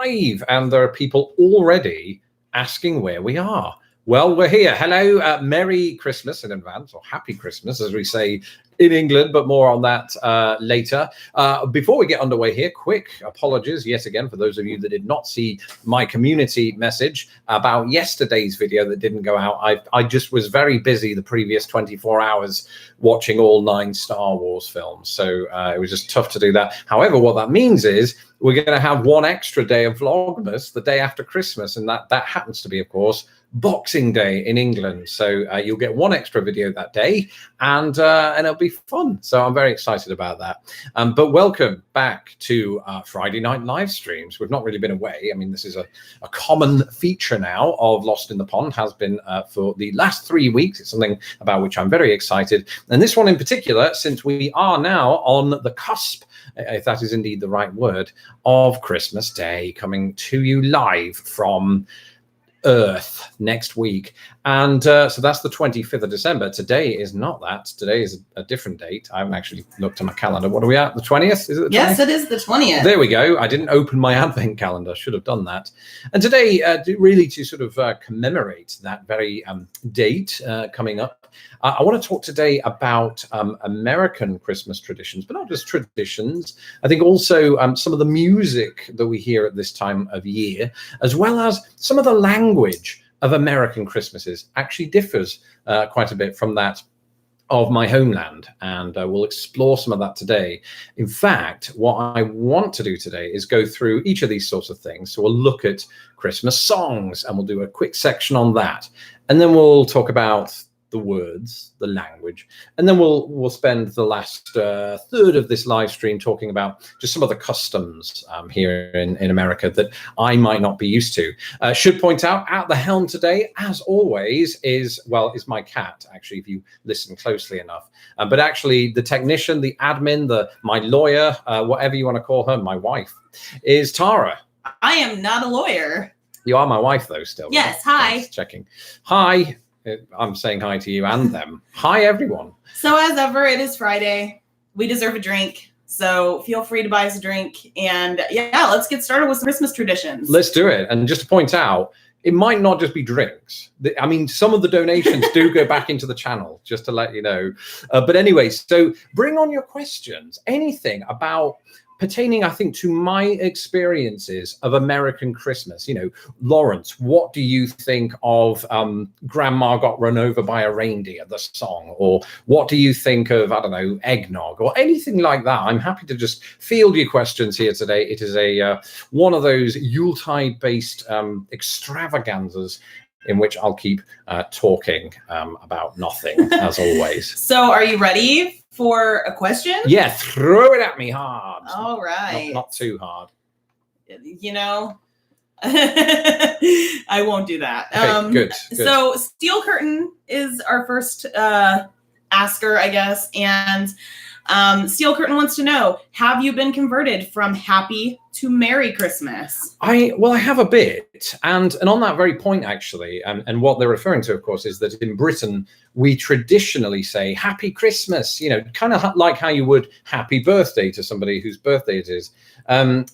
and there are people already asking where we are. Well, we're here. Hello, Merry Christmas in advance, or Happy Christmas, as we say in England, but more on that later. Before we get underway here, quick apologies yet again for those of you that did not see my community message about yesterday's video that didn't go out. I just was very busy the previous 24 hours watching all 9 Star Wars films, so it was just tough to do that. However, what that means is we're going to have one extra day of Vlogmas the day after Christmas, and that happens to be, of course, Boxing Day in England. So you'll get one extra video that day, and it'll be fun. So I'm very excited about that. But welcome back to Friday night live streams. We've not really been away. I mean, this is a common feature now of Lost in the Pond, has been for the last 3 weeks. It's something about which I'm very excited. And this one in particular, since we are now on the cusp, if that is indeed the right word, of Christmas Day, coming to you live from Earth next week. And so that's the 25th of December. Today is not that. Today is a different date. I haven't actually looked at my calendar. What are we at? The 20th? Is it the 20th? Yes, it is the 20th. There we go. I didn't open my advent calendar. Should have done that. And today, really to sort of commemorate that very date coming up, I want to talk today about American Christmas traditions, but not just traditions. I think also some of the music that we hear at this time of year, as well as some of the language of American Christmases actually differs quite a bit from that of my homeland, and we'll explore some of that today. In fact, what I want to do today is go through each of these sorts of things. So we'll look at Christmas songs, and we'll do a quick section on that, and then we'll talk about the words, the language, and then we'll spend the last third of this live stream talking about just some of the customs here in America that I might not be used to. Should point out, at the helm today, as always, is my cat, actually, if you listen closely enough. But actually, the technician, the admin, my lawyer, whatever you want to call her, my wife, is Tara. I am not a lawyer. You are my wife, though, still. Yes, right? hi. Thanks, checking. Hi. I'm saying hi to you and them. Hi, everyone. So as ever, it is Friday. We deserve a drink. So feel free to buy us a drink. And yeah, let's get started with some Christmas traditions. Let's do it. And just to point out, it might not just be drinks. I mean, some of the donations do go back into the channel, just to let you know. But anyway, so bring on your questions. Anything about pertaining, I think, to my experiences of American Christmas. You know, Lawrence, what do you think of Grandma Got Run Over by a Reindeer, the song? Or what do you think of, I don't know, eggnog or anything like that? I'm happy to just field your questions here today. It is a one of those Yuletide-based extravaganzas in which I'll keep talking about nothing, as always. So are you ready for a question? Yeah, throw it at me hard. All right. Not too hard. You know, I won't do that. Okay, good. So Steel Curtain is our first asker, I guess. And Steel Curtain wants to know, have you been converted from happy to Merry Christmas? I have a bit. And on that very point, actually, and what they're referring to, of course, is that in Britain, we traditionally say Happy Christmas, you know, kind of like how you would Happy Birthday to somebody whose birthday it is, and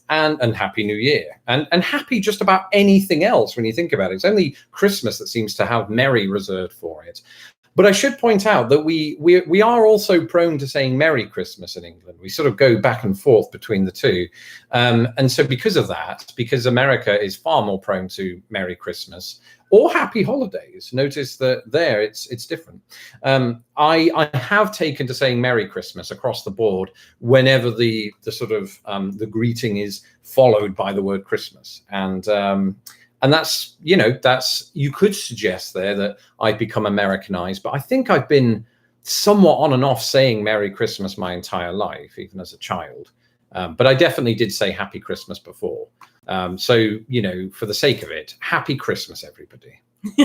Happy New Year, and happy just about anything else when you think about it. It's only Christmas that seems to have Merry reserved for it. But I should point out that we are also prone to saying Merry Christmas in England. We sort of go back and forth between the two. And so because of that, because America is far more prone to Merry Christmas or Happy Holidays, notice that there it's different. I have taken to saying Merry Christmas across the board whenever the sort of the greeting is followed by the word Christmas. And that's, you know, you could suggest there that I've become Americanized, but I think I've been somewhat on and off saying Merry Christmas my entire life, even as a child. But I definitely did say Happy Christmas before. So, you know, for the sake of it, Happy Christmas, everybody.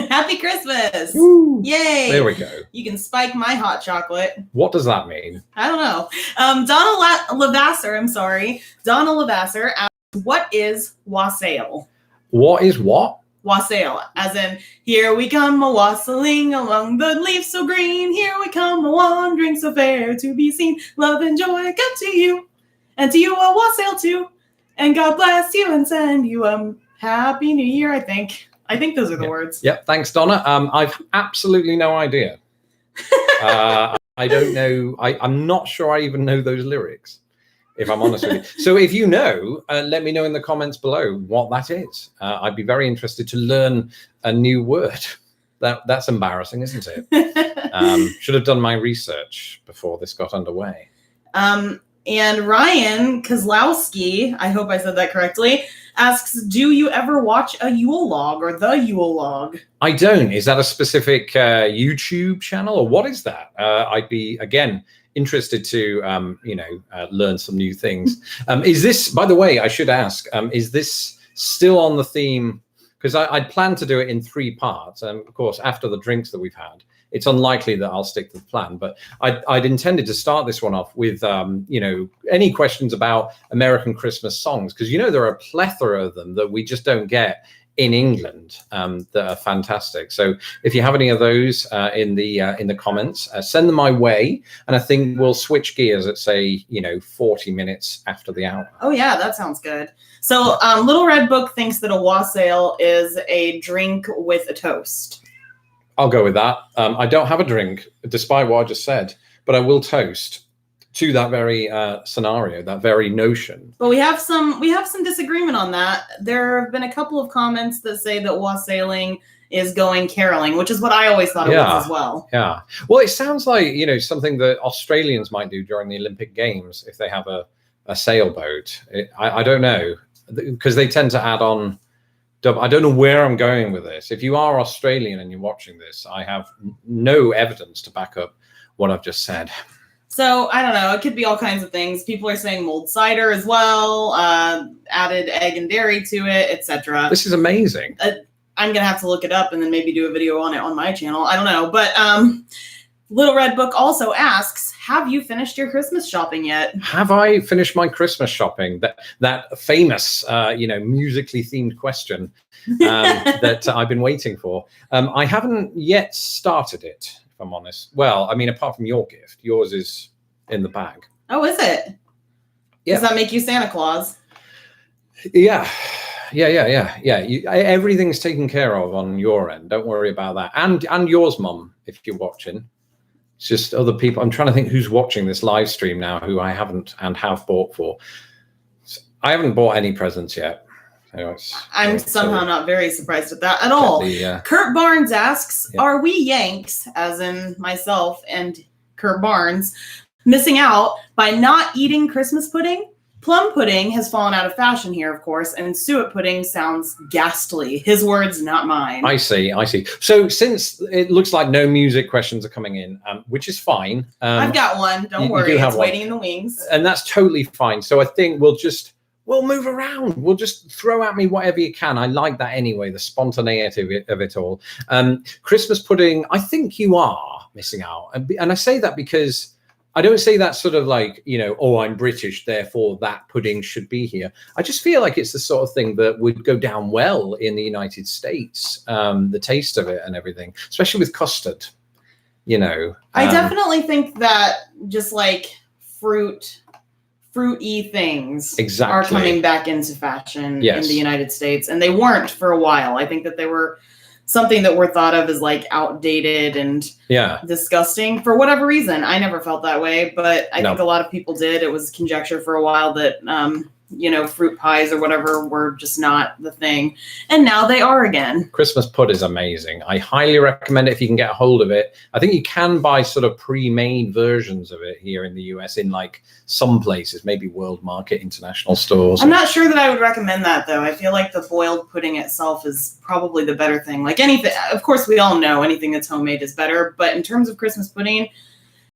Happy Christmas. Woo. Yay. There we go. You can spike my hot chocolate. What does that mean? I don't know. Donna Lavasser asks, what is wassail? What is what? Wassail, as in, here we come a-wassailing along the leaves so green. Here we come a-wandering so fair to be seen. Love and joy come to you, and to you a wassail too. And God bless you and send you a happy new year, I think. I think those are the words. Yep. Thanks, Donna. I've absolutely no idea. I don't know. I'm not sure I even know those lyrics, if I'm honest with you. So if you know, let me know in the comments below what that is. I'd be very interested to learn a new word. That's embarrassing, isn't it? Should have done my research before this got underway. And Ryan Kozlowski, I hope I said that correctly, asks, do you ever watch a Yule log or the Yule log? I don't. Is that a specific YouTube channel, or what is that? I'd be, again, interested to, learn some new things. Is this, by the way, I should ask, is this still on the theme? Because I'd planned to do it in 3 parts. And of course, after the drinks that we've had, it's unlikely that I'll stick to the plan, but I'd intended to start this one off with, any questions about American Christmas songs, because, there are a plethora of them that we just don't get in England that are fantastic. So if you have any of those in the comments, send them my way, and I think we'll switch gears at, say, 40 minutes after the hour. Oh yeah, that sounds good. So Little Red Book thinks that a wassail is a drink with a toast. I'll go with that. I don't have a drink, despite what I just said, but I will toast to that very scenario, that very notion. But we have some disagreement on that. There have been a couple of comments that say that wassailing is going caroling, which is what I always thought it was as well. Yeah. Well, it sounds like, something that Australians might do during the Olympic Games if they have a sailboat. I don't know, because they tend to add on. I don't know where I'm going with this. If you are Australian and you're watching this, I have no evidence to back up what I've just said. So I don't know. It could be all kinds of things. People are saying mulled cider as well, added egg and dairy to it, etc. This is amazing. I'm gonna have to look it up and then maybe do a video on it on my channel. I don't know, but Little Red Book also asks, have you finished your Christmas shopping yet? Have I finished my Christmas shopping? That famous, musically themed question that I've been waiting for. I haven't yet started it, if I'm honest. Well, I mean, apart from your gift, yours is in the bag. Oh, is it? Yeah. Does that make you Santa Claus? Yeah. Everything's taken care of on your end. Don't worry about that. And yours, Mum, if you're watching. It's just other people. I'm trying to think who's watching this live stream now who I haven't and have bought for. I haven't bought any presents yet. So I'm somehow not very surprised at that at all. Kurt Barnes asks, are we Yanks, as in myself and Kurt Barnes, missing out by not eating Christmas pudding? Plum pudding has fallen out of fashion here, of course, and suet pudding sounds ghastly. His words, not mine. I see. So since it looks like no music questions are coming in, which is fine. I've got one. Don't worry. It's waiting in the wings. And that's totally fine. So I think we'll move around. We'll just throw at me whatever you can. I like that anyway, the spontaneity of it all. Christmas pudding, I think you are missing out. And I say that because I don't say that sort of like, I'm British, therefore that pudding should be here. I just feel like it's the sort of thing that would go down well in the United States, the taste of it and everything, especially with custard, I definitely think that just like fruity things are coming back into fashion in the United States. And they weren't for a while. I think that they were something that were thought of as like outdated and disgusting for whatever reason. I never felt that way, but I think a lot of people did. It was conjecture for a while that, fruit pies or whatever were just not the thing. And now they are again. Christmas pud is amazing. I highly recommend it if you can get a hold of it. I think you can buy sort of pre-made versions of it here in the US in like some places, maybe World Market, international stores. I'm not sure that I would recommend that though. I feel like the boiled pudding itself is probably the better thing. Like anything, of course, we all know anything that's homemade is better, but in terms of Christmas pudding,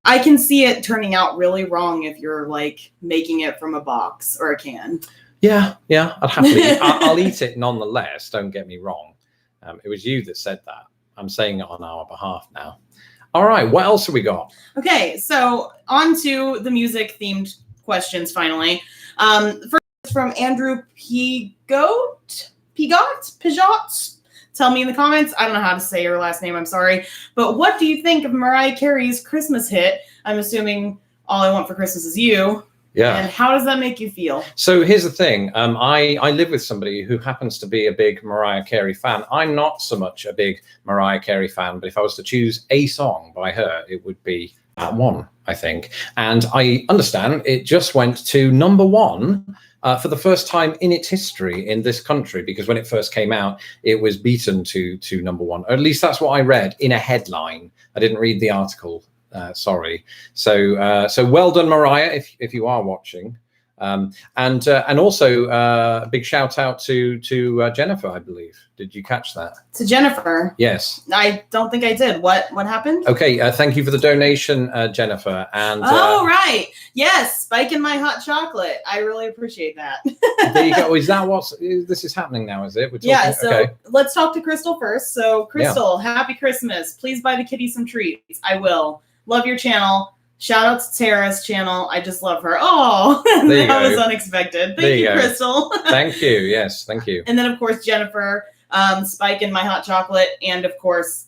I can see it turning out really wrong if you're like making it from a box or a can. Yeah, I'd happily. I'll eat it nonetheless. Don't get me wrong. It was you that said that. I'm saying it on our behalf now. All right, what else have we got? Okay, so on to the music-themed questions finally. First from Andrew Pigot. Tell me in the comments. I don't know how to say your last name. I'm sorry. But what do you think of Mariah Carey's Christmas hit? I'm assuming All I Want for Christmas Is You. Yeah. And how does that make you feel? So here's the thing. I live with somebody who happens to be a big Mariah Carey fan. I'm not so much a big Mariah Carey fan, but if I was to choose a song by her, it would be that one, I think. And I understand it just went to #1 for the first time in its history in this country, because when it first came out, it was beaten to #1. Or at least that's what I read in a headline. I didn't read the article. Sorry. So well done, Mariah, if you are watching. And also a big shout out to Jennifer, I believe. Did you catch that? To Jennifer? Yes. I don't think I did. What happened? Okay. Thank you for the donation, Jennifer. And right. Yes, Spike in my hot chocolate. I really appreciate that. there you go. Is that this is happening now? Is it? We're talking, yeah. So okay. Let's talk to Crystal first. So Crystal, Happy Christmas. Please buy the kitty some treats. I will. Love your channel. Shout out to Tara's channel. I just love her. Oh, that was unexpected. Thank you, Crystal. Thank you. Yes, thank you. And then, of course, Jennifer, Spike in my hot chocolate, and of course,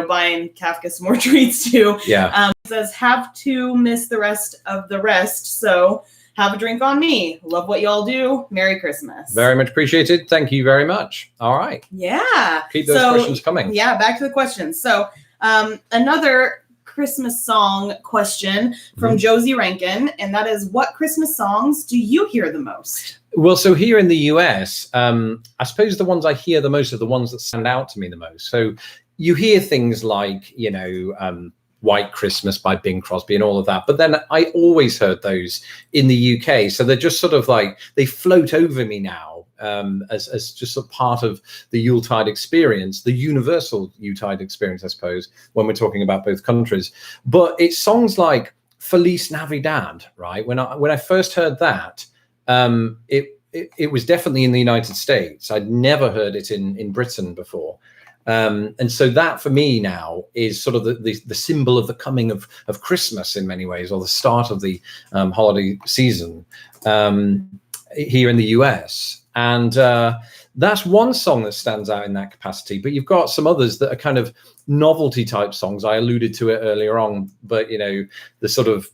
buying Kafka some more treats too. Yeah. Says, have to miss the rest of the rest. So have a drink on me. Love what y'all do. Merry Christmas. Very much appreciated. Thank you very much. All right. Yeah. Keep those questions coming. Yeah. Back to the questions. So another Christmas song question from Josie Rankin, and that is, what Christmas songs do you hear the most? Well, so here in the US, I suppose the ones I hear the most are the ones that stand out to me the most. So you hear things like, White Christmas by Bing Crosby and all of that. But then I always heard those in the UK. So they're just sort of like, they float over me now as just a part of the Yuletide experience, the universal Yuletide experience, I suppose, when we're talking about both countries. But it's songs like Feliz Navidad, right? When I first heard that, it was definitely in the United States. I'd never heard it in Britain before. And so that for me now is sort of the symbol of the coming of Christmas in many ways, or the start of the holiday season here in the US. And that's one song that stands out in that capacity. But you've got some others that are kind of novelty type songs. I alluded to it earlier on, but the sort of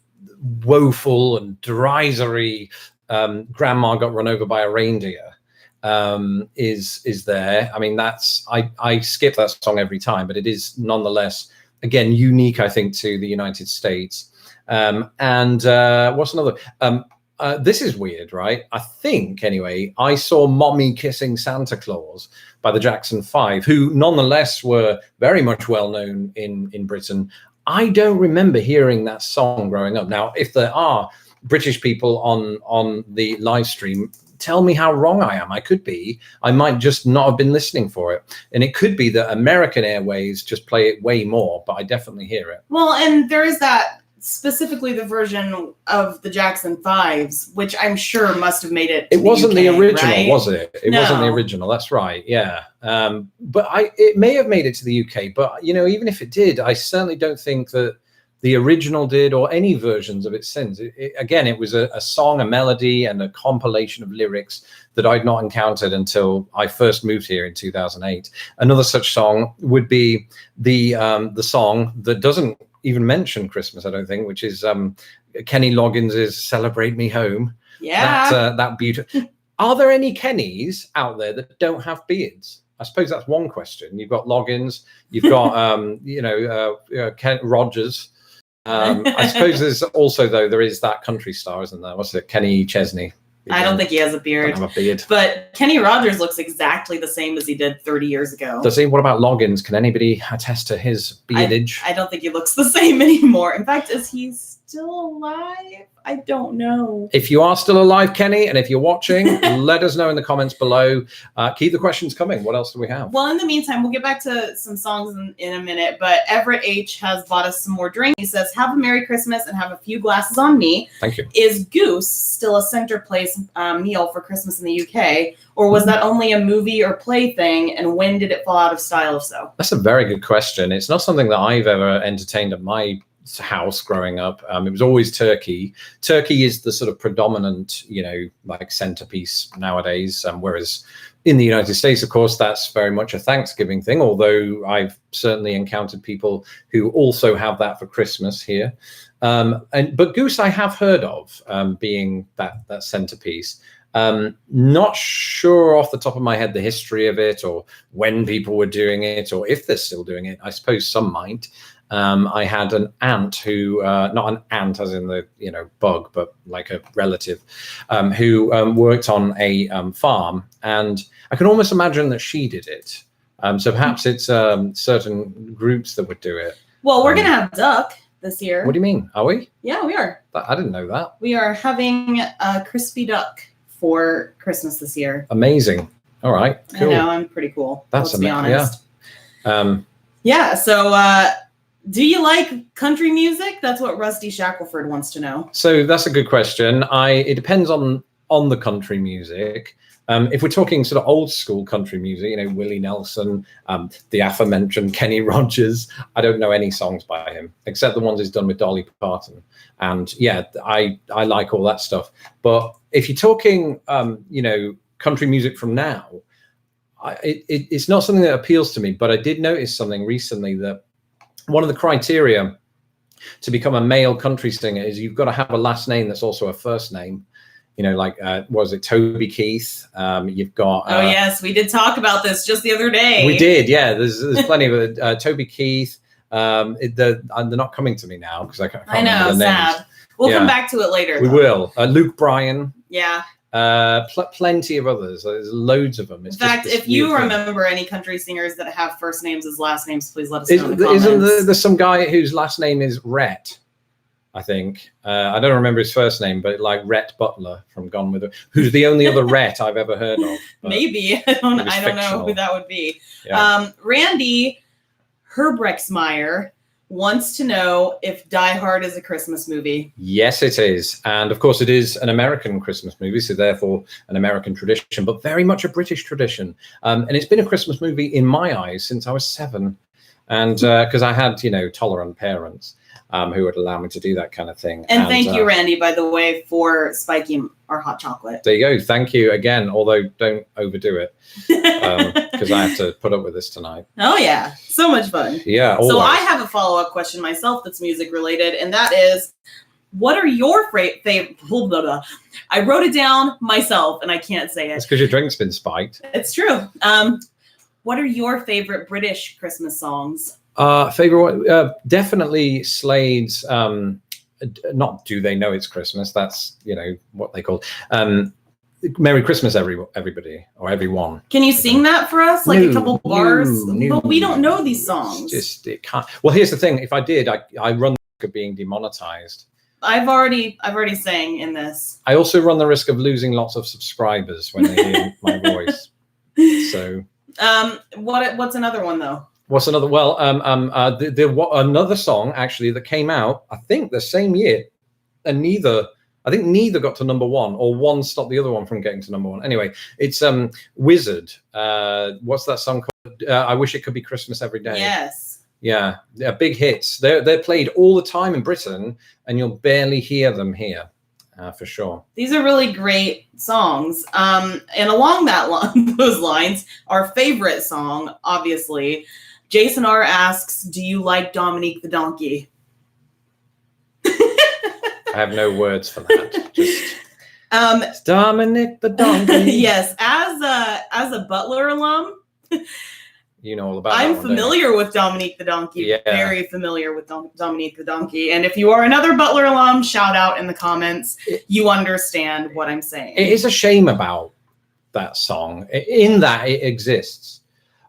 woeful and derisory grandma got run over by a reindeer. Is there. I mean, I skip that song every time, but it is nonetheless, again, unique, I think, to the United States. And what's another? This is weird, right? I think, anyway, I saw Mommy Kissing Santa Claus by the Jackson 5, who nonetheless were very much well known in Britain. I don't remember hearing that song growing up. Now, if there are British people on the live stream, tell me how wrong I am. I might just not have been listening for it. And it could be that American Airways just play it way more, but I definitely hear it. Well, and there is that, specifically the version of the Jackson 5s, which I'm sure must have made it. It wasn't UK, the original, right? was it? It wasn't the original. That's right. Yeah. But it may have made it to the UK. But, even if it did, I certainly don't think that the original did, or any versions of it since. Again, it was a song, a melody, and a compilation of lyrics that I'd not encountered until I first moved here in 2008. Another such song would be the song that doesn't even mention Christmas, I don't think, which is Kenny Loggins' "Celebrate Me Home." Yeah. That beautiful. Are there any Kennys out there that don't have beards? I suppose that's one question. You've got Loggins, you've got Ken Rogers. I suppose there's also, though, there is that country star, isn't there? What's it? Kenny Chesney. I don't think he has a beard. Doesn't have a beard. But Kenny Rogers looks exactly the same as he did 30 years ago. Does he? What about Loggins? Can anybody attest to his beardage? I don't think he looks the same anymore. In fact, is he still alive? I don't know. If you are still alive, Kenny, and if you're watching, let us know in the comments below. Keep the questions coming. What else do we have? Well, in the meantime, we'll get back to some songs in a minute, but Everett H. has bought us some more drink. He says, have a Merry Christmas and have a few glasses on me. Thank you. Is goose still a centerpiece meal for Christmas in the UK, or was that only a movie or play thing, and when did it fall out of style if so? That's a very good question. It's not something that I've ever entertained at my house growing up. It was always turkey. Turkey is the sort of predominant, like centerpiece nowadays, whereas In the United States, of course, that's very much a Thanksgiving thing, although I've certainly encountered people who also have that for Christmas here. But goose I have heard of, being that centerpiece. Not sure off the top of my head the history of it, or when people were doing it, or if they're still doing it. I suppose some might. I had an aunt who, not an aunt as in the bug, but like a relative, who worked on a farm, and I can almost imagine that she did it. So perhaps it's certain groups that would do it. Well, we're gonna have duck this year. What do you mean? Are we? Yeah, we are. I didn't know that. We are having a crispy duck for Christmas this year. Amazing. All right. Cool. I know, I'm pretty cool. That's let's be honest. Yeah. Yeah. So, do you like country music? That's what Rusty Shackelford wants to know. So that's a good question. It depends on the country music. If we're talking sort of old school country music, Willie Nelson, the aforementioned Kenny Rogers, I don't know any songs by him except the ones he's done with Dolly Parton. And yeah, I like all that stuff. But if you're talking, country music from now, it's not something that appeals to me. But I did notice something recently, that one of the criteria to become a male country singer is you've got to have a last name that's also a first name. Like, was it Toby Keith? You've got... oh, yes, we did talk about this just the other day. We did, yeah. There's plenty of it. Toby Keith. They're not coming to me now because I can't remember the names. Sad. We'll come back to it later. We will. Luke Bryan. Yeah. Plenty of others. There's loads of them. In fact, if you remember any country singers that have first names as last names, please let us know in the comments. Isn't there some guy whose last name is Rhett? I think. I don't remember his first name, but like Rhett Butler from Gone with Her, who's the only other Rhett I've ever heard of. Maybe. I don't know who that would be. Yeah. Randy Herbrexmeyer wants to know if Die Hard is a Christmas movie. Yes, it is. And of course, it is an American Christmas movie, so therefore an American tradition, but very much a British tradition. And it's been a Christmas movie in my eyes since I was 7. And because I had, tolerant parents who would allow me to do that kind of thing. And thank you, Randy, by the way, for spiking our hot chocolate. There you go. Thank you again, although don't overdo it, because I have to put up with this tonight. Oh, yeah. So much fun. Yeah. Always. So I have a follow-up question myself that's music related, and that is, what are your favorite... I wrote it down myself, and I can't say it. It's because your drink's been spiked. It's true. What are your favorite British Christmas songs? Favorite, definitely Slade's, not Do They Know It's Christmas? That's, what they call Merry Christmas, everybody, or everyone. Can you sing that for us? Like a couple bars? But we don't know these songs. It can't. Well, here's the thing. If I did, I run the risk of being demonetized. I've already sang in this. I also run the risk of losing lots of subscribers when they hear my voice. So... what's another one though? What's another? Well, another song actually that came out, I think the same year, and neither got to number 1, or one stopped the other one from getting to number 1. Anyway, it's Wizard. What's that song called? I Wish It Could Be Christmas Every Day. Yes. Yeah, big hits. They're played all the time in Britain, and you'll barely hear them here. For sure. These are really great songs. And along those lines, our favorite song, obviously, Jason R. asks, do you like Dominique the Donkey? I have no words for that. Just Dominique the Donkey. Yes, as a Butler alum, you know all about I'm familiar with Dominique the Donkey. Yeah. Very familiar with Dominique the Donkey. And if you are another Butler alum, shout out in the comments. You understand what I'm saying. It is a shame about that song, in that it exists.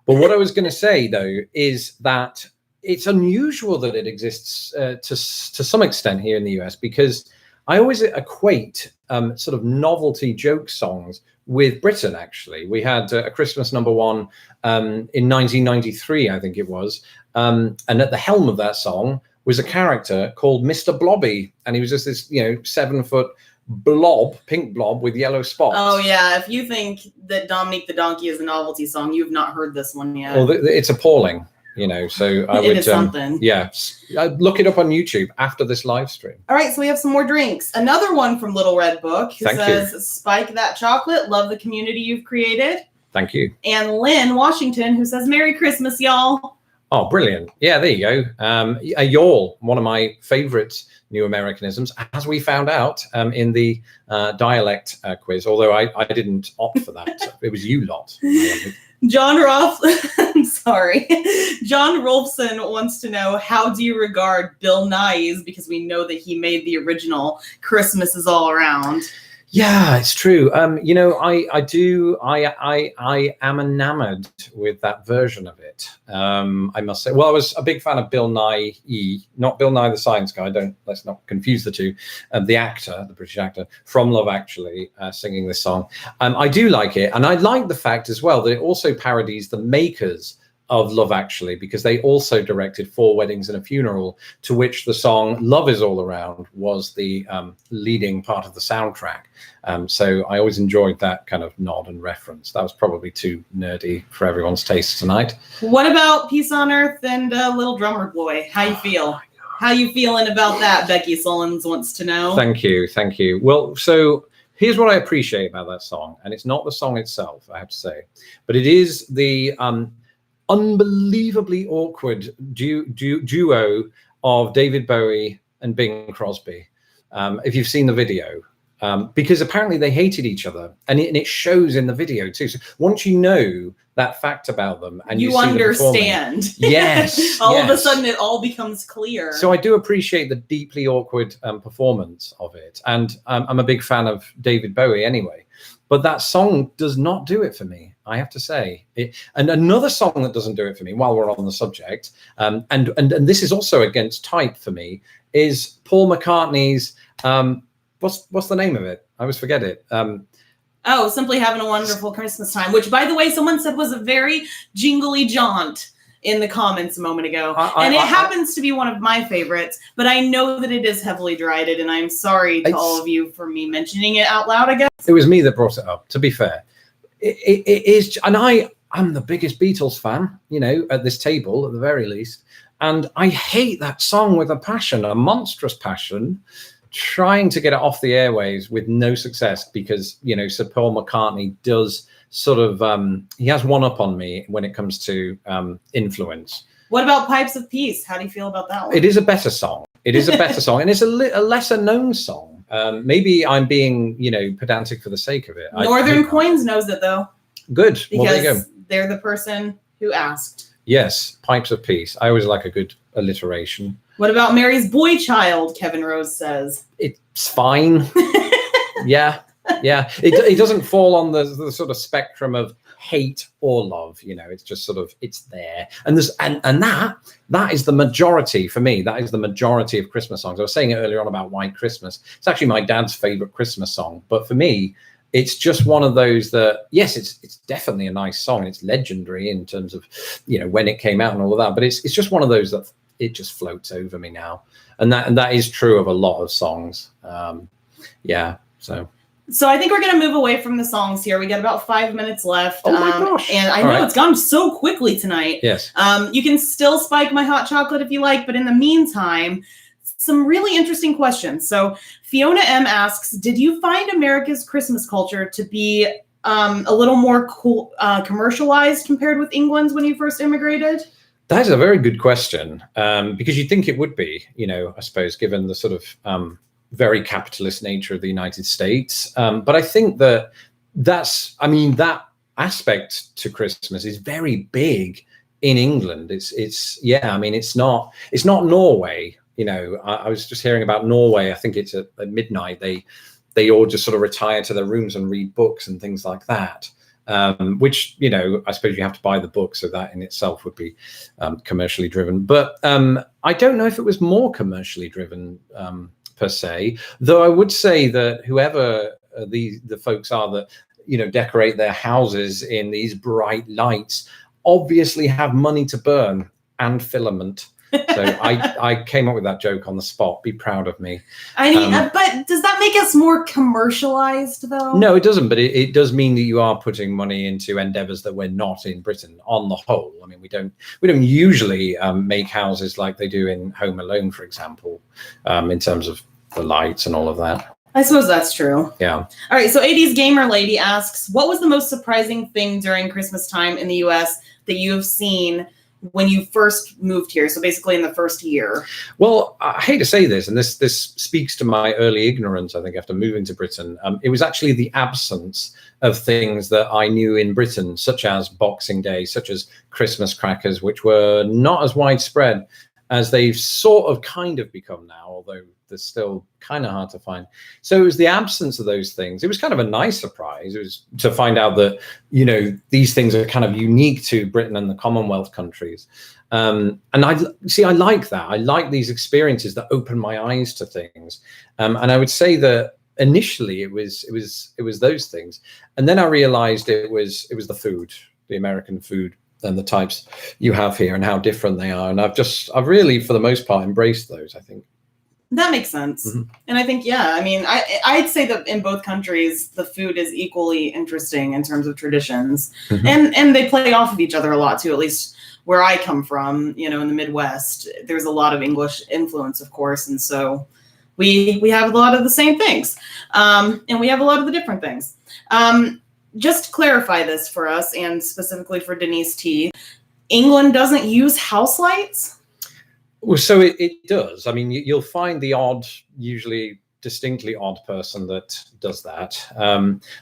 But what I was going to say, though, is that it's unusual that it exists to some extent here in the US, because I always equate sort of novelty joke songs with Britain, actually. We had a Christmas number 1 in 1993, I think it was. And at the helm of that song was a character called Mr. Blobby. And he was just this, 7-foot blob, pink blob with yellow spots. Oh, yeah. If you think that Dominique the Donkey is a novelty song, you've not heard this one yet. Well, it's appalling. So I would... It is something. Yeah. Look it up on YouTube after this live stream. All right, so we have some more drinks. Another one from Little Red Book who says, Spike that chocolate. Love the community you've created. Thank you. And Lynn Washington, who says, Merry Christmas, y'all. Oh, brilliant. Yeah, there you go. Y'all, one of my favorite new Americanisms, as we found out in the dialect quiz, although I didn't opt for that. It was you lot. John Rolfson wants to know, how do you regard Bill Nye's, because we know that he made the original Christmas is All Around. Yeah, it's true. You know, I am enamored with that version of it. I must say. Well, I was a big fan of Bill Nye, not Bill Nye the Science Guy. Let's not confuse the two. The actor, the British actor from Love Actually, singing this song. I do like it, and I like the fact as well that it also parodies the makers of Love Actually, because they also directed 4 Weddings and a Funeral, to which the song Love Is All Around was the leading part of the soundtrack. So I always enjoyed that kind of nod and reference. That was probably too nerdy for everyone's taste tonight. What about Peace on Earth and Little Drummer Boy? How you feel? How you feeling about that? Becky Sullins wants to know. Thank you. Well, so here's what I appreciate about that song, and it's not the song itself, I have to say, but it is the unbelievably awkward duo of David Bowie and Bing Crosby. If you've seen the video, because apparently they hated each other, and it shows in the video too. So once you know that fact about them, and you see understand, yes, all of a sudden it all becomes clear. So I do appreciate the deeply awkward performance of it, and I'm a big fan of David Bowie anyway. But that song does not do it for me, I have to say. And another song that doesn't do it for me, while we're on the subject, and this is also against type for me, is Paul McCartney's, what's the name of it? I always forget it. Simply Having a Wonderful Christmas Time, which, by the way, someone said was a very jingly jaunt in the comments a moment ago. And it happens to be one of my favorites, but I know that it is heavily derided, and I'm sorry to all of you for me mentioning it out loud, I guess. It was me that brought it up, to be fair. It is, and I'm the biggest Beatles fan, you know, at this table, at the very least. And I hate that song with a passion, a monstrous passion, trying to get it off the airwaves with no success, because, you know, Sir Paul McCartney does sort of, he has one up on me when it comes to influence. What about Pipes of Peace? How do you feel about that one? It is a better song. It is a better song, and it's a lesser known song. Maybe I'm being, you know, pedantic for the sake of it. Northern Coins knows it, though. Good. Because well, there you go. They're the person who asked. Yes, Pipes of Peace. I always like a good alliteration. What about Mary's Boy Child? Kevin Rose says. It's fine. Yeah. It doesn't fall on the sort of spectrum of hate or love, you know. It's just sort of, it's there, and there's and that is the majority for me. That is the majority of Christmas songs. I was saying it earlier on about White Christmas. It's actually my dad's favorite Christmas song, but for me, it's just one of those that, yes, it's definitely a nice song. It's legendary in terms of, you know, when it came out and all of that, but it's just one of those that it just floats over me now, and that is true of a lot of songs. So I think we're going to move away from the songs here. We got about 5 minutes left. Oh my gosh. And I know it's gone so quickly tonight. Yes. You can still spike my hot chocolate if you like, but in the meantime, some really interesting questions. So Fiona M asks, did you find America's Christmas culture to be a little more commercialized compared with England's when you first immigrated? That is a very good question, because you'd think it would be, you know, I suppose, given the sort of very capitalist nature of the United States. But I think that that aspect to Christmas is very big in England. It's not Norway. You know, I was just hearing about Norway. I think it's at midnight. They all just sort of retire to their rooms and read books and things like that. Which, you know, I suppose you have to buy the book, so that in itself would be commercially driven. But I don't know if it was more commercially driven per se, though I would say that whoever the folks are that, you know, decorate their houses in these bright lights obviously have money to burn and filament. So I came up with that joke on the spot. Be proud of me. I mean, but does that make us more commercialized, though? No, it doesn't. But it does mean that you are putting money into endeavors that we're not in Britain on the whole. I mean, we don't usually make houses like they do in Home Alone, for example, in terms of the lights and all of that. I suppose that's true. Yeah. All right. So 80s Gamer Lady asks, what was the most surprising thing during Christmas time in the US that you have seen when you first moved here? So basically in the first year. Well, I hate to say this, and this speaks to my early ignorance, I think, after moving to Britain. It was actually the absence of things that I knew in Britain, such as Boxing Day, such as Christmas crackers, which were not as widespread as they've sort of kind of become now, although they're still kind of hard to find. So it was the absence of those things. It was kind of a nice surprise. It was to find out that, you know, these things are kind of unique to Britain and the Commonwealth countries. And I like that. I like these experiences that open my eyes to things. And I would say that initially it was those things. And then I realized it was the food, the American food, and the types you have here and how different they are. And I've really, for the most part, embraced those, I think. That makes sense. Mm-hmm. And I think, yeah, I mean, I'd say that in both countries, the food is equally interesting in terms of traditions. Mm-hmm. And they play off of each other a lot too, at least where I come from, you know, in the Midwest. There's a lot of English influence, of course. And so we have a lot of the same things. And we have a lot of the different things. Just to clarify this for us, and specifically for Denise T, England doesn't use house lights? Well, so it does. I mean, you'll find the odd, usually distinctly odd person that does that.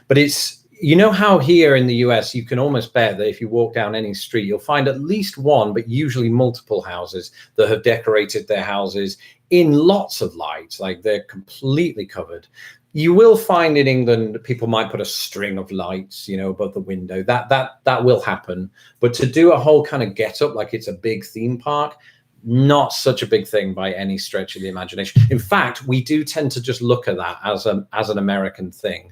But it's, you know how here in the US, you can almost bet that if you walk down any street, you'll find at least one, but usually multiple houses that have decorated their houses in lots of lights, like they're completely covered. You will find in England, people might put a string of lights, you know, above the window. That will happen. But to do a whole kind of get up like it's a big theme park, not such a big thing by any stretch of the imagination. In fact, we do tend to just look at that as an American thing.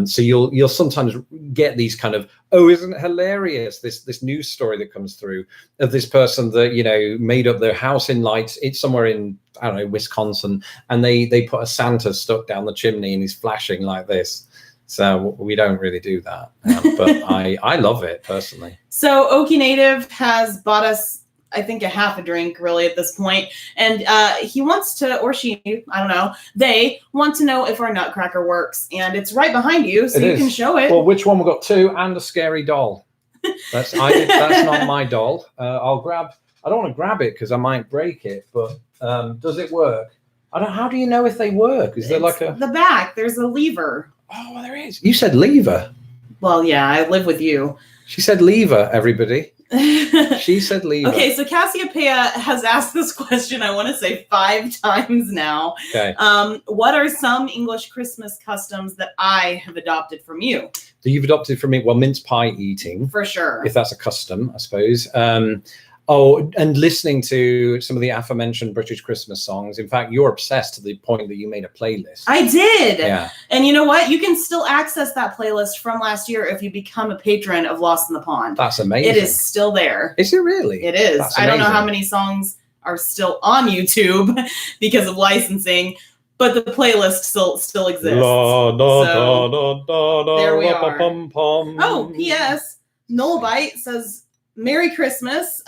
So you'll sometimes get these kind of, oh, isn't it hilarious? This news story that comes through of this person that, you know, made up their house in lights. It's somewhere in, I don't know, Wisconsin, and they put a Santa stuck down the chimney and he's flashing like this. So we don't really do that, but I love it personally. So Okie Native has bought us, I think, a half a drink really at this point. And he wants to, or she, I don't know, they want to know if our Nutcracker works. And it's right behind you, so you can show it. Well, which one? We've got two and a scary doll. That's not my doll. I'll grab, I don't want to grab it because I might break it, but does it work? How do you know if they work? Is there like a... The back, there's a lever. Oh, well, there is. You said lever. Well, yeah, I live with you. She said lever, everybody. She said lever. Okay, so Cassiopeia has asked this question, I want to say 5 times now. Okay. What are some English Christmas customs that I have adopted from you? That you've adopted from me? Well, mince pie eating. For sure. If that's a custom, I suppose. Oh, and listening to some of the aforementioned British Christmas songs. In fact, you're obsessed to the point that you made a playlist. I did. Yeah. And you know what? You can still access that playlist from last year if you become a patron of Lost in the Pond. That's amazing. It is still there. Is it really? It is. I don't know how many songs are still on YouTube because of licensing, but the playlist still exists. There we are. Oh, P.S. Nullbite says, Merry Christmas.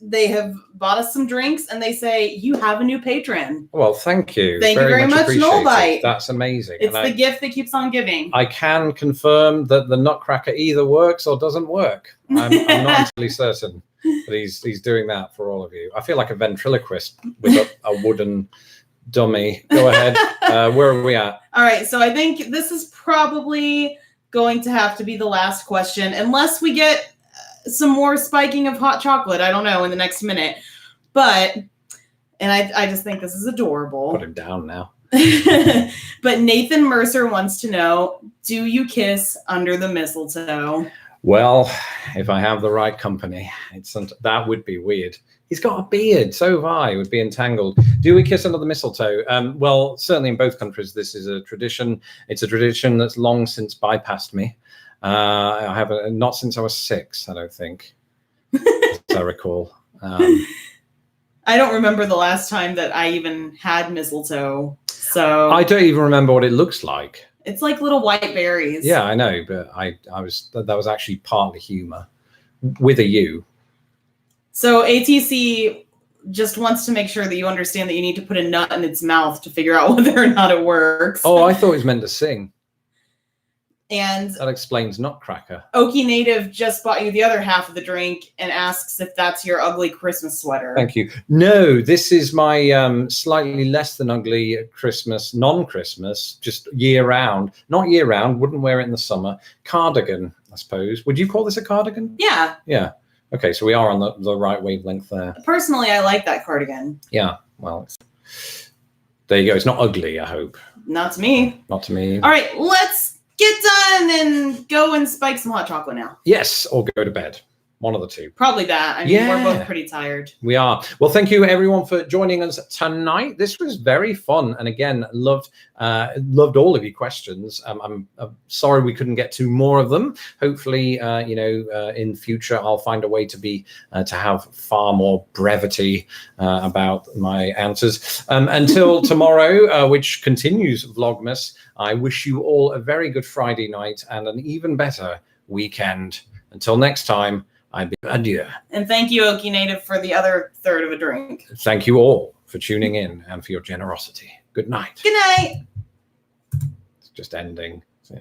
They have bought us some drinks and they say, you have a new patron. Well, thank you. Thank you very much, Nullbite. That's amazing. It's the gift that keeps on giving. I can confirm that the Nutcracker either works or doesn't work. I'm not entirely certain, but he's doing that for all of you. I feel like a ventriloquist with a wooden dummy. Go ahead. Where are we at? All right. So I think this is probably going to have to be the last question, unless we get some more spiking of hot chocolate, I don't know, in the next minute. But, and I just think this is adorable. Put him down now. But Nathan Mercer wants to know, do you kiss under the mistletoe? Well, if I have the right company, that would be weird. He's got a beard, so have I. It would be entangled. Do we kiss under the mistletoe? Well, certainly in both countries, this is a tradition. It's a tradition that's long since bypassed me. I have not since I was 6, I don't think, as I recall. I don't remember the last time that I even had mistletoe. So I don't even remember what it looks like. It's like little white berries. Yeah, I know, but that was actually partly humor with a U. So ATC just wants to make sure that you understand that you need to put a nut in its mouth to figure out whether or not it works. Oh, I thought it was meant to sing. And That explains Nutcracker. Okie Native just bought you the other half of the drink and asks if that's your ugly Christmas sweater. Thank you. No, this is my slightly less than ugly Christmas, non-Christmas, just year-round. Not year-round, wouldn't wear it in the summer. Cardigan, I suppose. Would you call this a cardigan? Yeah. Yeah. Okay, so we are on the right wavelength there. Personally, I like that cardigan. Yeah, well, there you go. It's not ugly, I hope. Not to me. Not to me. All right, let's get done and go and spike some hot chocolate now. Yes, or go to bed. One of the two. Probably that. I mean, Yeah. we're both pretty tired. We are. Well, thank you everyone for joining us tonight. This was very fun, and again, loved all of your questions. I'm sorry we couldn't get to more of them. Hopefully, in future I'll find a way to be to have far more brevity about my answers. Until tomorrow, which continues Vlogmas, I wish you all a very good Friday night and an even better weekend. Until next time. I bid adieu. And thank you, Okie Native, for the other third of a drink. Thank you all for tuning in and for your generosity. Good night. Good night. It's just ending.